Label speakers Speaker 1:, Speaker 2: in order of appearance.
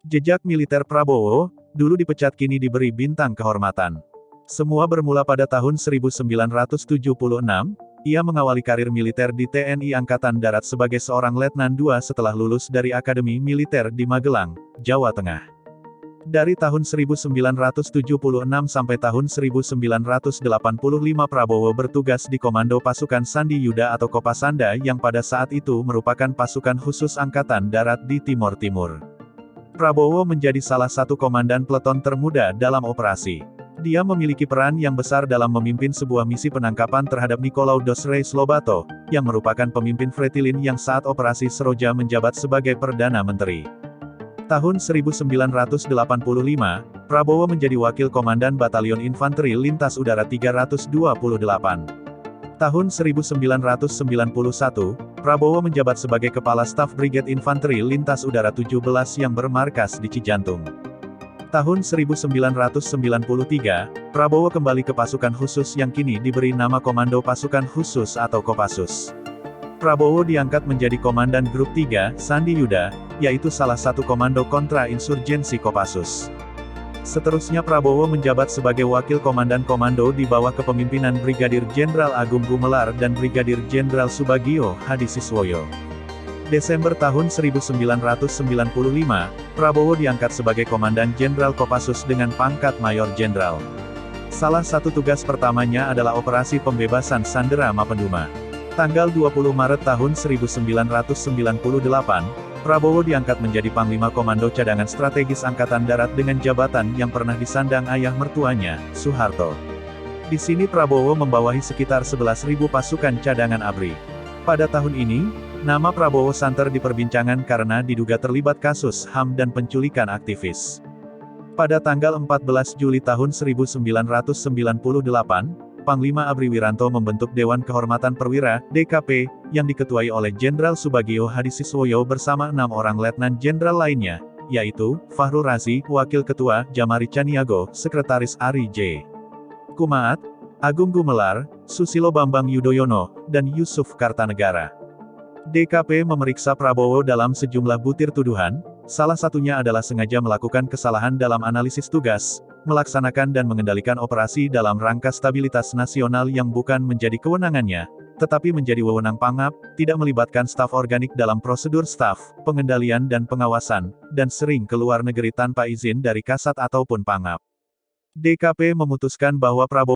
Speaker 1: Jejak militer Prabowo, dulu dipecat kini diberi bintang kehormatan. Semua bermula pada tahun 1976, ia mengawali karir militer di TNI Angkatan Darat sebagai seorang Letnan II setelah lulus dari Akademi Militer di Magelang, Jawa Tengah. Dari tahun 1976 sampai tahun 1985 Prabowo bertugas di Komando Pasukan Sandi Yuda atau Kopasanda yang pada saat itu merupakan pasukan khusus Angkatan Darat di Timor Timur. Prabowo menjadi salah satu komandan peleton termuda dalam operasi. Dia memiliki peran yang besar dalam memimpin sebuah misi penangkapan terhadap Nicolau dos Reis Lobato, yang merupakan pemimpin Fretilin yang saat operasi Seroja menjabat sebagai Perdana Menteri. Tahun 1985, Prabowo menjadi Wakil Komandan Batalion Infanteri Lintas Udara 328. Tahun 1991, Prabowo menjabat sebagai Kepala Staf Brigade Infanteri Lintas Udara 17 yang bermarkas di Cijantung. Tahun 1993, Prabowo kembali ke pasukan khusus yang kini diberi nama Komando Pasukan Khusus atau Kopassus. Prabowo diangkat menjadi Komandan Grup 3, Sandi Yuda, yaitu salah satu komando kontra insurgensi Kopassus. Seterusnya Prabowo menjabat sebagai Wakil Komandan Komando di bawah kepemimpinan Brigadir Jenderal Agung Gumelar dan Brigadir Jenderal Subagio Hadi Siswoyo. Desember tahun 1995, Prabowo diangkat sebagai Komandan Jenderal Kopassus dengan pangkat Mayor Jenderal. Salah satu tugas pertamanya adalah operasi pembebasan Sandera Mapenduma. Tanggal 20 Maret tahun 1998, Prabowo diangkat menjadi Panglima Komando Cadangan Strategis Angkatan Darat dengan jabatan yang pernah disandang ayah mertuanya, Soeharto. Di sini Prabowo membawahi sekitar 11.000 pasukan cadangan ABRI. Pada tahun ini, nama Prabowo santer diperbincangkan karena diduga terlibat kasus HAM dan penculikan aktivis. Pada tanggal 14 Juli tahun 1998, Panglima ABRI Wiranto membentuk Dewan Kehormatan Perwira, DKP, yang diketuai oleh Jenderal Subagio Hadi Siswoyo bersama 6 orang Letnan Jenderal lainnya, yaitu, Fahrul Razi, Wakil Ketua, Jamari Caniago, Sekretaris Ari J. Kumaat, Agung Gumelar, Susilo Bambang Yudhoyono, dan Yusuf Kartanegara. DKP memeriksa Prabowo dalam sejumlah butir tuduhan, salah satunya adalah sengaja melakukan kesalahan dalam analisis tugas, melaksanakan dan mengendalikan operasi dalam rangka stabilitas nasional yang bukan menjadi kewenangannya, tetapi menjadi wewenang Pangap, tidak melibatkan staf organik dalam prosedur staf, pengendalian dan pengawasan, dan sering keluar negeri tanpa izin dari Kasat ataupun Pangap. DKP memutuskan bahwa Prabowo